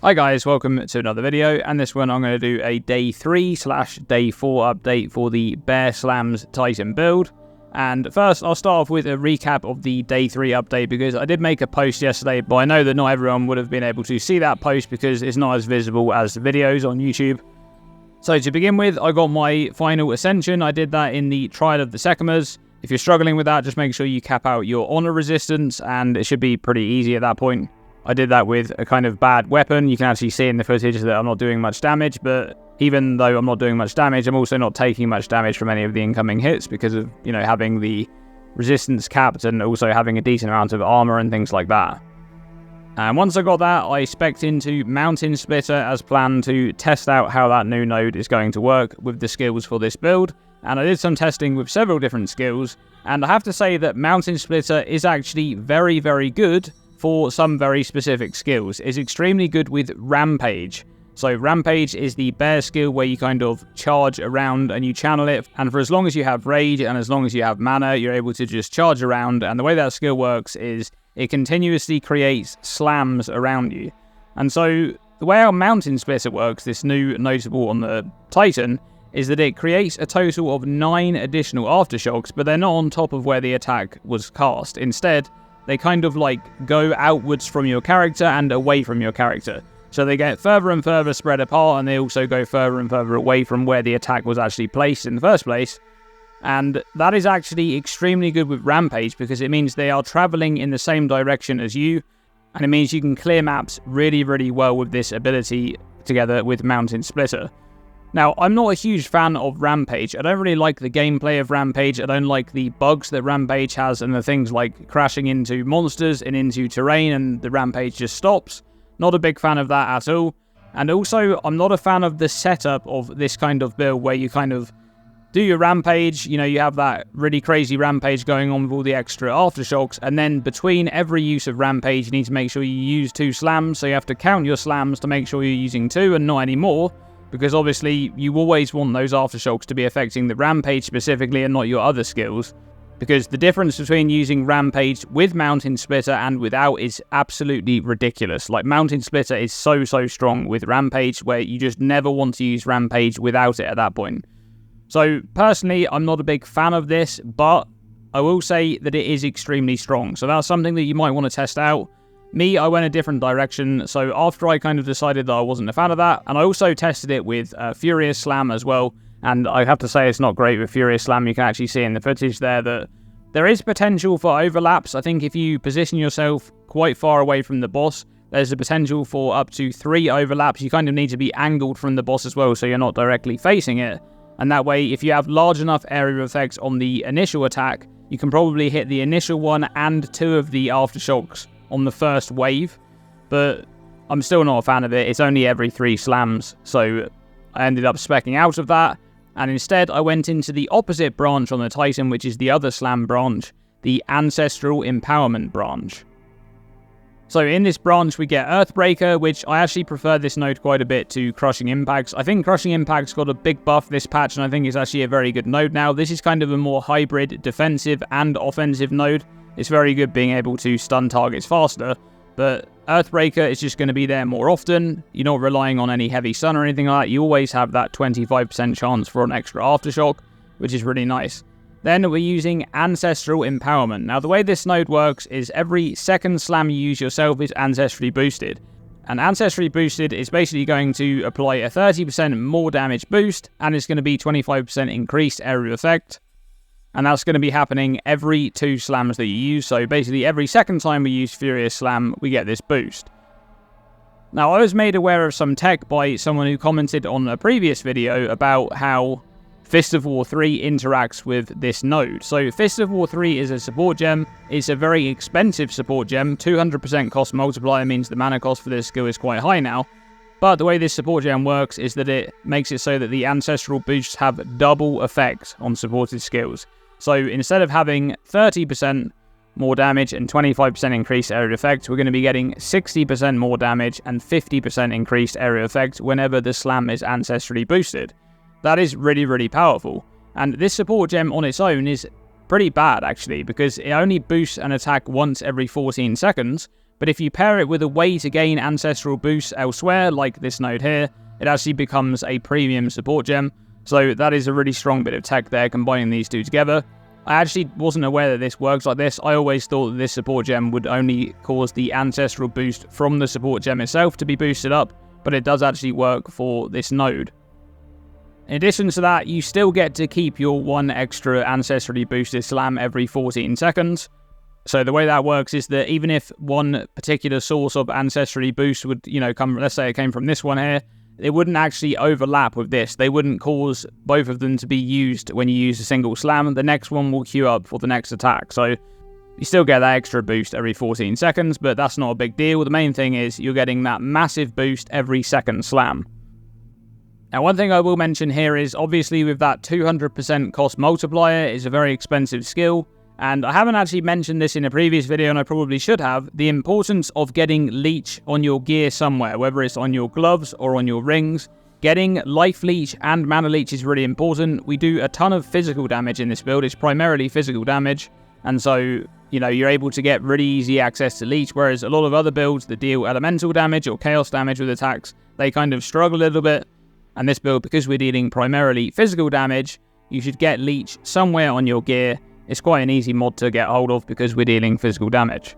Hi guys, welcome to another video, and this one I'm going to do a day 3/day 4 update for the Bear SLAMS Titan build. And first I'll start off with a recap of the day 3 update, because I did make a post yesterday, but I know that not everyone would have been able to see that post because it's not as visible as the videos on YouTube. So to begin with, I got my final Ascension. I did that in the Trial of the Sekimas. If you're struggling with that, just make sure you cap out your honor resistance, and it should be pretty easy at that point. I did that with a kind of bad weapon. You can actually see in the footage that I'm not doing much damage, but even though I'm not doing much damage, I'm also not taking much damage from any of the incoming hits because of, having the resistance capped and also having a decent amount of armor and things like that. And once I got that, I spec'd into Mountain Splitter as planned to test out how that new node is going to work with the skills for this build. And I did some testing with several different skills, and I have to say that Mountain Splitter is actually very, very good for some very specific skills. It's extremely good with Rampage. So Rampage is the bear skill where you kind of charge around and you channel it, and for as long as you have rage and as long as you have mana, you're able to just charge around. And the way that skill works is it continuously creates SLAMS around you. And so the way our Mountain Splitter works, this new notable on the Titan, is that it creates a total of 9 additional aftershocks, but they're not on top of where the attack was cast. Instead, they kind of go outwards from your character and away from your character. So they get further and further spread apart, and they also go further and further away from where the attack was actually placed in the first place. And that is actually extremely good with Rampage, because it means they are traveling in the same direction as you, and it means you can clear maps really, really well with this ability together with Mountain Splitter. Now, I'm not a huge fan of Rampage. I don't really like the gameplay of Rampage. I don't like the bugs that Rampage has, and the things like crashing into monsters and into terrain and the Rampage just stops. Not a big fan of that at all. And also, I'm not a fan of the setup of this kind of build where you kind of do your Rampage, you have that really crazy Rampage going on with all the extra aftershocks, and then between every use of Rampage, you need to make sure you use 2 SLAMs, so you have to count your SLAMs to make sure you're using 2 and not any more. Because obviously, you always want those aftershocks to be affecting the Rampage specifically and not your other skills. Because the difference between using Rampage with Mountain Splitter and without is absolutely ridiculous. Like, Mountain Splitter is so strong with Rampage, where you just never want to use Rampage without it at that point. So, personally, I'm not a big fan of this, but I will say that it is extremely strong. So that's something that you might want to test out. Me, I went a different direction, so after I kind of decided that I wasn't a fan of that, and I also tested it with Furious Slam as well, and I have to say it's not great with Furious Slam. You can actually see in the footage there that there is potential for overlaps. I think if you position yourself quite far away from the boss, there's a potential for up to 3 overlaps. You kind of need to be angled from the boss as well, so you're not directly facing it, and that way, if you have large enough area effects on the initial attack, you can probably hit the initial one and 2 of the aftershocks on the first wave, but I'm still not a fan of it. It's only every 3 SLAMs, so I ended up speccing out of that, and instead I went into the opposite branch on the Titan, which is the other SLAM branch, the Ancestral Empowerment branch. So in this branch we get Earthbreaker, which I actually prefer this node quite a bit to Crushing Impacts. I think Crushing Impacts got a big buff this patch, and I think it's actually a very good node now. This is kind of a more hybrid defensive and offensive node. It's very good being able to stun targets faster, but Earthbreaker is just going to be there more often. You're not relying on any heavy stun or anything like that. You always have that 25% chance for an extra aftershock, which is really nice. Then we're using Ancestral Empowerment. Now, the way this node works is every second SLAM you use yourself is ancestrally boosted. And ancestrally boosted is basically going to apply a 30% more damage boost, and it's going to be 25% increased area effect. And that's going to be happening every 2 SLAMs that you use. So basically every second time we use Furious Slam, we get this boost. Now, I was made aware of some tech by someone who commented on a previous video about how Fist of War 3 interacts with this node. So Fist of War 3 is a support gem. It's a very expensive support gem. 200% cost multiplier means the mana cost for this skill is quite high now. But the way this support gem works is that it makes it so that the ancestral boosts have double effect on supported skills. So instead of having 30% more damage and 25% increased area effect, we're going to be getting 60% more damage and 50% increased area effect whenever the SLAM is ancestrally boosted. That is really, really powerful. And this support gem on its own is pretty bad actually, because it only boosts an attack once every 14 seconds, But if you pair it with a way to gain ancestral boosts elsewhere, like this node here, it actually becomes a premium support gem. So that is a really strong bit of tech there, combining these two together. I actually wasn't aware that this works like this. I always thought that this support gem would only cause the ancestral boost from the support gem itself to be boosted up, but it does actually work for this node. In addition to that, you still get to keep your one extra ancestrally boosted SLAM every 14 seconds. So the way that works is that even if one particular source of ancestrally boost would, come, let's say it came from this one here, it wouldn't actually overlap with this. They wouldn't cause both of them to be used when you use a single SLAM. The next one will queue up for the next attack. So you still get that extra boost every 14 seconds, but that's not a big deal. The main thing is you're getting that massive boost every second SLAM. Now, one thing I will mention here is obviously with that 200% cost multiplier is a very expensive skill. And I haven't actually mentioned this in a previous video, and I probably should have, the importance of getting Leech on your gear somewhere, whether it's on your gloves or on your rings. Getting Life Leech and Mana Leech is really important. We do a ton of physical damage in this build. It's primarily physical damage, and so, you're able to get really easy access to Leech, whereas a lot of other builds that deal elemental damage or chaos damage with attacks, they kind of struggle a little bit. And this build, because we're dealing primarily physical damage, you should get Leech somewhere on your gear. It's quite an easy mod to get hold of because we're dealing physical damage.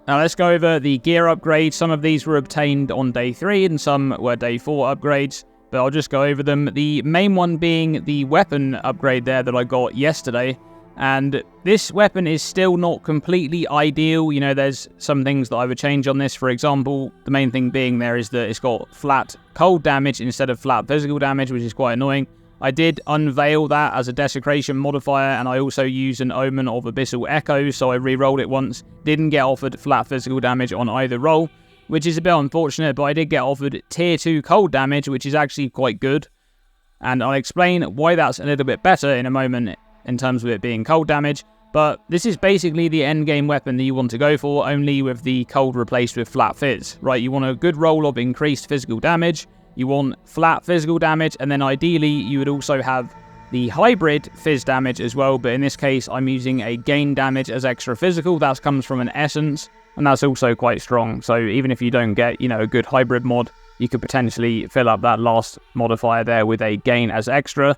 Now let's go over the gear upgrades. Some of these were obtained on day 3 and some were day 4 upgrades, but I'll just go over them. The main one being the weapon upgrade there that I got yesterday. And this weapon is still not completely ideal. There's some things that I would change on this. For example, the main thing being there is that it's got flat cold damage instead of flat physical damage, which is quite annoying. I did unveil that as a desecration modifier, and I also used an Omen of Abyssal Echo, so I re-rolled it once. Didn't get offered flat physical damage on either roll, which is a bit unfortunate, but I did get offered tier 2 cold damage, which is actually quite good. And I'll explain why that's a little bit better in a moment in terms of it being cold damage. But this is basically the endgame weapon that you want to go for, only with the cold replaced with flat fizz, right? You want a good roll of increased physical damage. You want flat physical damage, and then ideally you would also have the hybrid fizz damage as well, but in this case I'm using a gain damage as extra physical. That comes from an essence, and that's also quite strong. So even if you don't get, a good hybrid mod, you could potentially fill up that last modifier there with a gain as extra.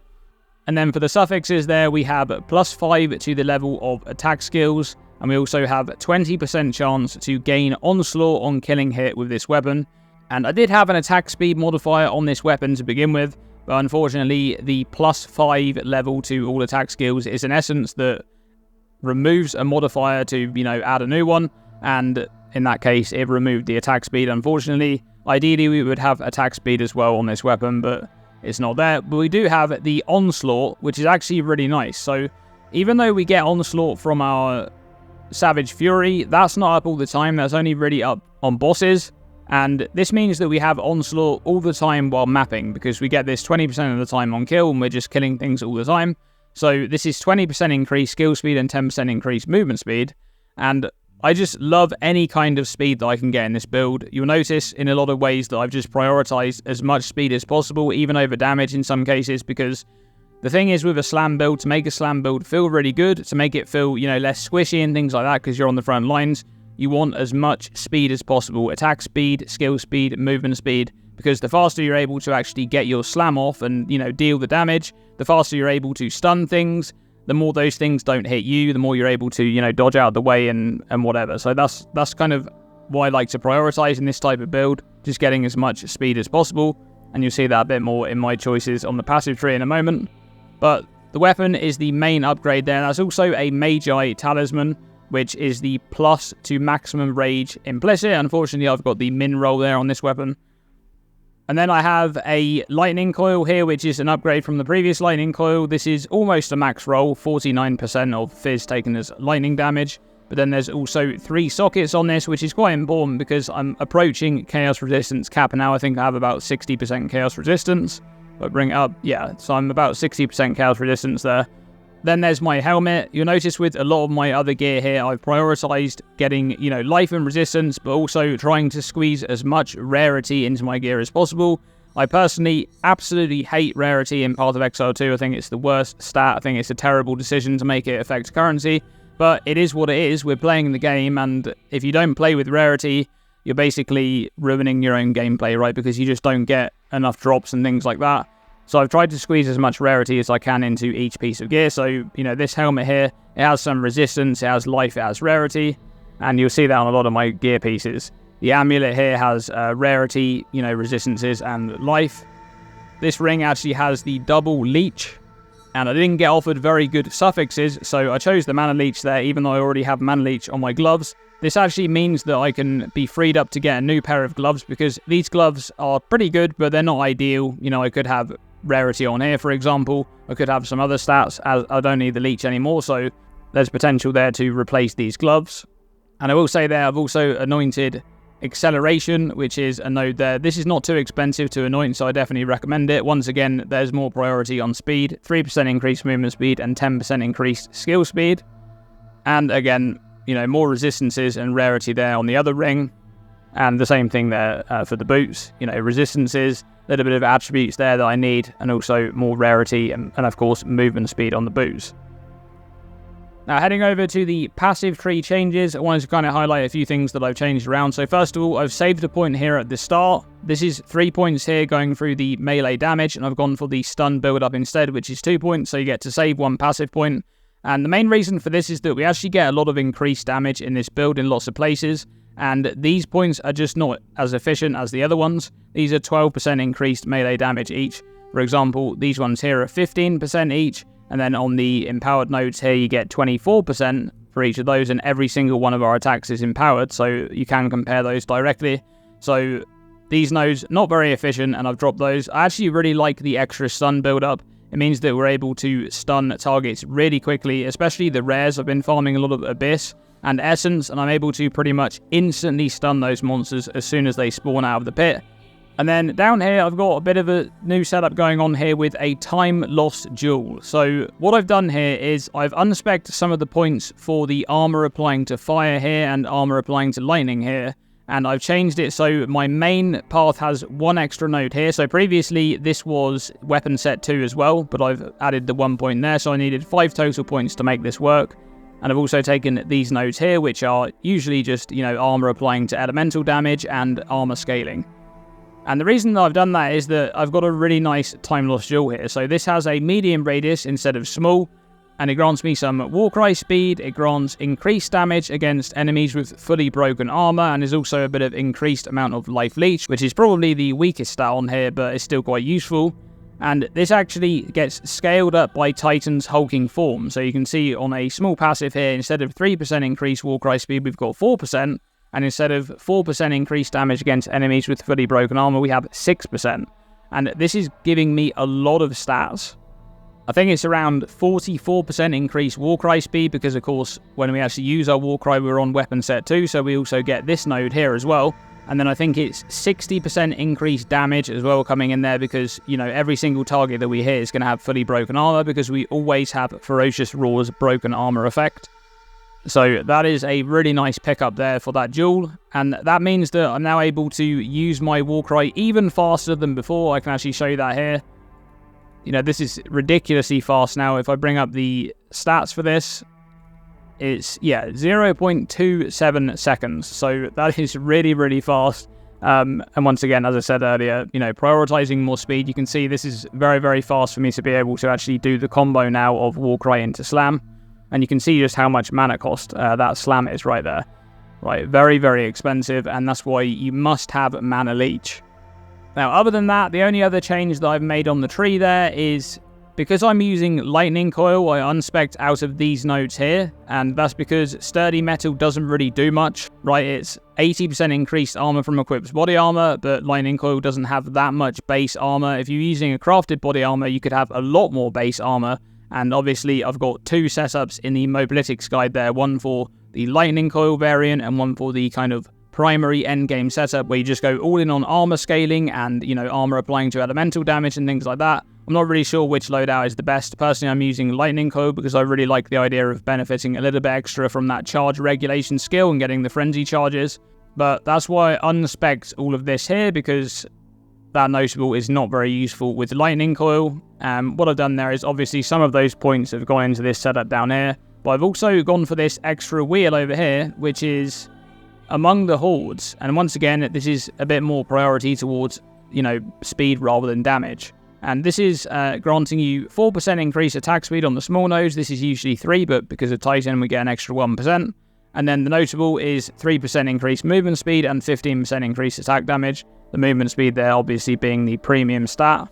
And then for the suffixes there, we have +5 to the level of attack skills, and we also have 20% chance to gain onslaught on killing hit with this weapon. And I did have an attack speed modifier on this weapon to begin with, but unfortunately the +5 level to all attack skills is an essence that removes a modifier to, add a new one, and in that case it removed the attack speed, unfortunately. Ideally we would have attack speed as well on this weapon, but it's not there. But we do have the onslaught, which is actually really nice. So even though we get onslaught from our Savage Fury, that's not up all the time. That's only really up on bosses. And this means that we have onslaught all the time while mapping, because we get this 20% of the time on kill and we're just killing things all the time. So this is 20% increased skill speed and 10% increased movement speed. And I just love any kind of speed that I can get in this build. You'll notice in a lot of ways that I've just prioritized as much speed as possible, even over damage in some cases, because the thing is with a SLAM build, to make a SLAM build feel really good, to make it feel, less squishy and things like that because you're on the front lines, you want as much speed as possible. Attack speed, skill speed, movement speed, because the faster you're able to actually get your SLAM off and, deal the damage, the faster you're able to stun things, the more those things don't hit you, the more you're able to, dodge out of the way and whatever. So that's kind of why I like to prioritize in this type of build, just getting as much speed as possible. And you'll see that a bit more in my choices on the passive tree in a moment. But the weapon is the main upgrade there. That's also a Magi Talisman, which is the plus to maximum rage implicit. Unfortunately, I've got the min roll there on this weapon. And then I have a lightning coil here, which is an upgrade from the previous lightning coil. This is almost a max roll, 49% of fizz taken as lightning damage. But then there's also 3 sockets on this, which is quite important because I'm approaching chaos resistance cap now. I think I have about 60% chaos resistance. If I bring it up, yeah, so I'm about 60% chaos resistance there. Then there's my helmet. You'll notice with a lot of my other gear here, I've prioritized getting, life and resistance, but also trying to squeeze as much rarity into my gear as possible. I personally absolutely hate rarity in Path of Exile 2. I think it's the worst stat. I think it's a terrible decision to make it affect currency. But it is what it is. We're playing the game, and if you don't play with rarity, you're basically ruining your own gameplay, right? Because you just don't get enough drops and things like that. So I've tried to squeeze as much rarity as I can into each piece of gear. So, you know, this helmet here, it has some resistance, it has life, it has rarity, and you'll see that on a lot of my gear pieces. The amulet here has rarity, you know, resistances and life. This ring actually has the double leech, and I didn't get offered very good suffixes, so I chose the mana leech there, even though I already have mana leech on my gloves. This actually means that I can be freed up to get a new pair of gloves, because these gloves are pretty good, but they're not ideal. You know, I could have rarity on here, for example. I could have some other stats, as I don't need the leech anymore, so there's potential there to replace these gloves. And I will say there, I've also anointed Acceleration, which is a node there. This is not too expensive to anoint, so I definitely recommend it. Once again, there's more priority on speed, 3% increased movement speed and 10% increased skill speed. And again, you know, more resistances and rarity there on the other ring. And the same thing there for the boots. You know, resistances, a little bit of attributes there that I need, and also more rarity and of course, movement speed on the boots. Now, heading over to the passive tree changes, I wanted to kind of highlight a few things that I've changed around. So first of all, I've saved a point here at the start. This is 3 points here going through the melee damage, and I've gone for the stun build-up instead, which is 2 points, so you get to save 1 passive point. And the main reason for this is that we actually get a lot of increased damage in this build in lots of places, and these points are just not as efficient as the other ones. These are 12% increased melee damage each. For example, these ones here are 15% each, and then on the empowered nodes here, you get 24% for each of those, and every single one of our attacks is empowered, so you can compare those directly. So these nodes, not very efficient, and I've dropped those. I actually really like the extra stun build-up. It means that we're able to stun targets really quickly, especially the rares. I've been farming a lot of Abyss and Essence, and I'm able to pretty much instantly stun those monsters as soon as they spawn out of the pit. And then down here, I've got a bit of a new setup going on here with a time loss duel. So what I've done here is I've unspecced some of the points for the armor applying to fire here and armor applying to lightning here. And I've changed it so my main path has 1 extra node here. So previously this was weapon set 2 as well, but I've added the 1 point there. So I needed 5 total points to make this work. And I've also taken these nodes here, which are usually just, you know, armor applying to elemental damage and armor scaling. And the reason that I've done that is that I've got a really nice time loss duel here. So this has a medium radius instead of small, and it grants me some Warcry speed, it grants increased damage against enemies with fully broken armor, and is also a bit of increased amount of life leech, which is probably the weakest stat on here, but it's still quite useful. And this actually gets scaled up by Titan's hulking form. So you can see on a small passive here, instead of 3% increased Warcry speed, we've got 4%. And instead of 4% increased damage against enemies with fully broken armor, we have 6%. And this is giving me a lot of stats. I think it's around 44% increased Warcry speed, because of course, when we actually use our Warcry, we're on weapon set 2, so we also get this node here as well. And then I think it's 60% increased damage as well coming in there, because, you know, every single target that we hit is going to have fully broken armor, because we always have Ferocious Roar's broken armor effect. So that is a really nice pickup there for that duel, and that means that I'm now able to use my Warcry even faster than before. I can actually show you that here. You know, this is ridiculously fast now. If I bring up the stats for this, it's, yeah, 0.27 seconds. So that is really, really fast. And once again, as I said earlier, you know, prioritizing more speed, you can see this is very, very fast for me to be able to actually do the combo now of Warcry into Slam. And you can see just how much mana cost that Slam is right there. Right, very, very expensive, and that's why you must have Mana Leech. Now, other than that, the only other change that I've made on the tree there is, because I'm using Lightning Coil, I unspec'd out of these nodes here, and that's because Sturdy Metal doesn't really do much, right? It's 80% increased armor from equipped body armor, but Lightning Coil doesn't have that much base armor. If you're using a crafted body armor, you could have a lot more base armor. And obviously, I've got 2 setups in the Mobilitics guide there, one for the Lightning Coil variant and one for the kind of primary endgame setup where you just go all in on armor scaling and, you know, armor applying to elemental damage and things like that. I'm not really sure which loadout is the best. Personally, I'm using Lightning Coil because I really like the idea of benefiting a little bit extra from that charge regulation skill and getting the frenzy charges. But that's why I unspec'd all of this here, because that notable is not very useful with Lightning Coil. What I've done there is obviously some of those points have gone into this setup down here. But I've also gone for this extra wheel over here, which is among the hordes. And once again, this is a bit more priority towards, speed rather than damage. And this is granting you 4% increased attack speed on the small nose. This is usually 3, but because of Titan, we get an extra 1%. And then the notable is 3% increased movement speed and 15% increased attack damage. The movement speed there obviously being the premium stat.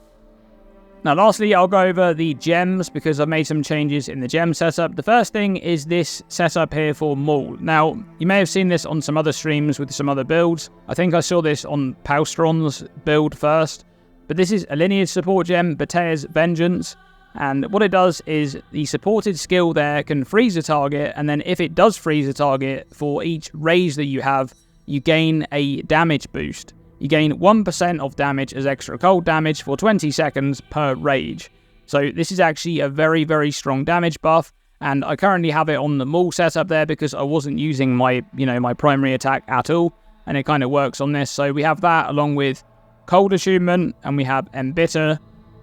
Now lastly, I'll go over the gems because I've made some changes in the gem setup. The first thing is this setup here for Maul. Now, you may have seen this on some other streams with some other builds. I think I saw this on Palstron's build first. But this is a lineage support gem, Batea's Vengeance. And what it does is the supported skill there can freeze a target, and then if it does freeze a target, for each rage that you have, you gain a damage boost. You gain 1% of damage as extra cold damage for 20 seconds per rage. So this is actually a very, very strong damage buff, and I currently have it on the Maul setup there because I wasn't using my, my primary attack at all, and it kind of works on this. So we have that along with Cold Attunement, and we have Embitter,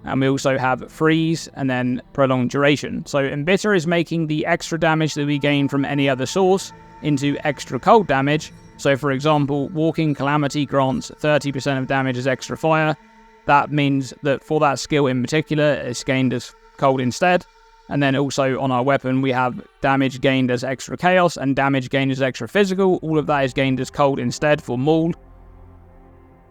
and we also have Freeze, and then Prolonged Duration. So Embitter is making the extra damage that we gain from any other source into extra cold damage. So for example, Walking Calamity grants 30% of damage as extra fire. That means that for that skill in particular, it's gained as cold instead. And then also on our weapon, we have damage gained as extra chaos and damage gained as extra physical. All of that is gained as cold instead for Maul.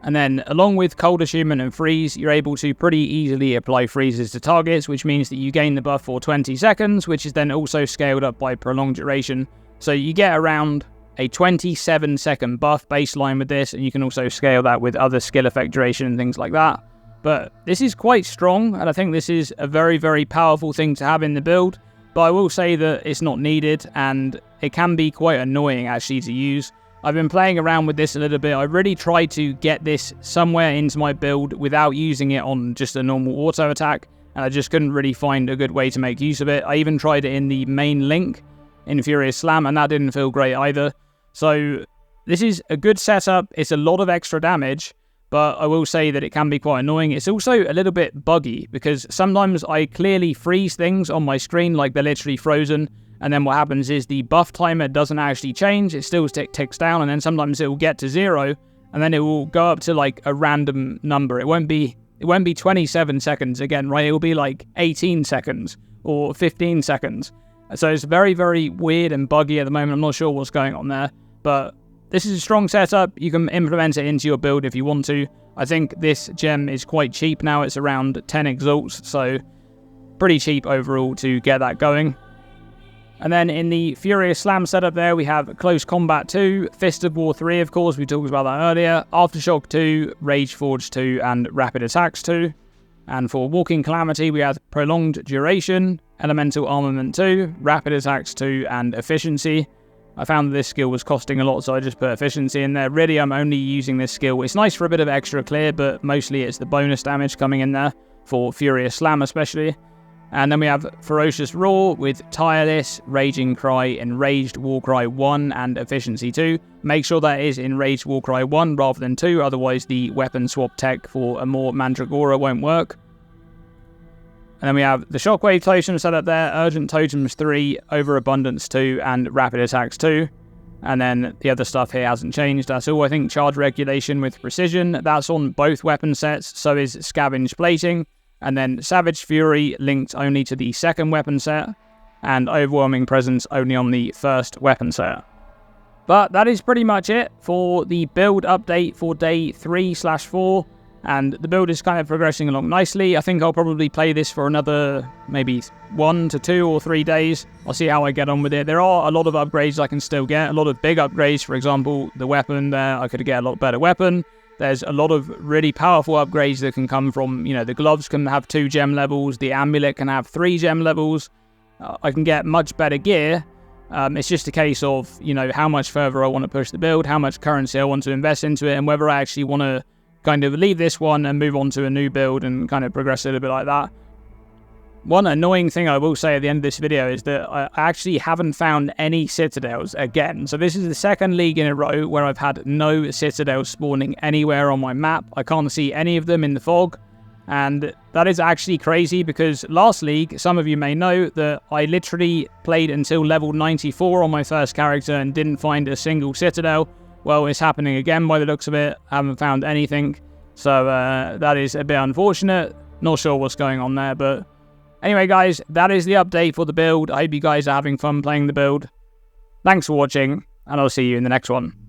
And then, along with Cold Attunement and Freeze, you're able to pretty easily apply freezes to targets, which means that you gain the buff for 20 seconds, which is then also scaled up by Prolonged Duration. So you get around a 27-second buff baseline with this, and you can also scale that with other skill effect duration and things like that. But this is quite strong, and I think this is a very, very powerful thing to have in the build. But I will say that it's not needed, and it can be quite annoying actually to use. I've been playing around with this a little bit. I really tried to get this somewhere into my build without using it on just a normal auto attack, and I just couldn't really find a good way to make use of it. I even tried it in the main link in Furious Slam, and that didn't feel great either. So this is a good setup. It's a lot of extra damage, but I will say that it can be quite annoying. It's also a little bit buggy because sometimes I clearly freeze things on my screen like they're literally frozen. And then what happens is the buff timer doesn't actually change. It still ticks down, and then sometimes it will get to 0, and then it will go up to like a random number. It won't be 27 seconds again, right? It will be like 18 seconds or 15 seconds. So it's very, very weird and buggy at the moment. I'm not sure what's going on there, but this is a strong setup. You can implement it into your build if you want to. I think this gem is quite cheap now. It's around 10 exalts, so pretty cheap overall to get that going. And then in the Furious Slam setup there, we have Close Combat 2, Fist of War 3, of course, we talked about that earlier, Aftershock 2, Rage Forge 2, and Rapid Attacks 2. And for Walking Calamity, we have Prolonged Duration, Elemental Armament 2, Rapid Attacks 2, and Efficiency. I found that this skill was costing a lot, so I just put Efficiency in there. Really, I'm only using this skill. It's nice for a bit of extra clear, but mostly it's the bonus damage coming in there, for Furious Slam especially. And then we have Ferocious Roar with Tireless, Raging Cry, Enraged Warcry 1, and Efficiency 2. Make sure that is Enraged Warcry 1 rather than 2, otherwise the weapon swap tech for a more Mandragora won't work. And then we have the Shockwave Totem set up there, Urgent Totems 3, Overabundance 2, and Rapid Attacks 2. And then the other stuff here hasn't changed. That's all. I think Charge Regulation with Precision, that's on both weapon sets, so is Scavenge Plating. And then Savage Fury linked only to the second weapon set, and Overwhelming Presence only on the first weapon set. But that is pretty much it for the build update for day 3/4, and the build is kind of progressing along nicely. I think I'll probably play this for another maybe 1 to 2 or 3 days. I'll see how I get on with it. There are a lot of upgrades I can still get, a lot of big upgrades. For example, the weapon there, I could get a lot better weapon. There's a lot of really powerful upgrades that can come from, the gloves can have 2 gem levels, the amulet can have 3 gem levels. I can get much better gear. It's just a case of, how much further I want to push the build, how much currency I want to invest into it, and whether I actually want to kind of leave this one and move on to a new build and kind of progress a little bit like that. One annoying thing I will say at the end of this video is that I actually haven't found any Citadels again. So this is the second league in a row where I've had no Citadels spawning anywhere on my map. I can't see any of them in the fog. And that is actually crazy because last league, some of you may know that I literally played until level 94 on my first character and didn't find a single Citadel. Well, it's happening again by the looks of it. I haven't found anything. So that is a bit unfortunate. Not sure what's going on there, but anyway, guys, that is the update for the build. I hope you guys are having fun playing the build. Thanks for watching, and I'll see you in the next one.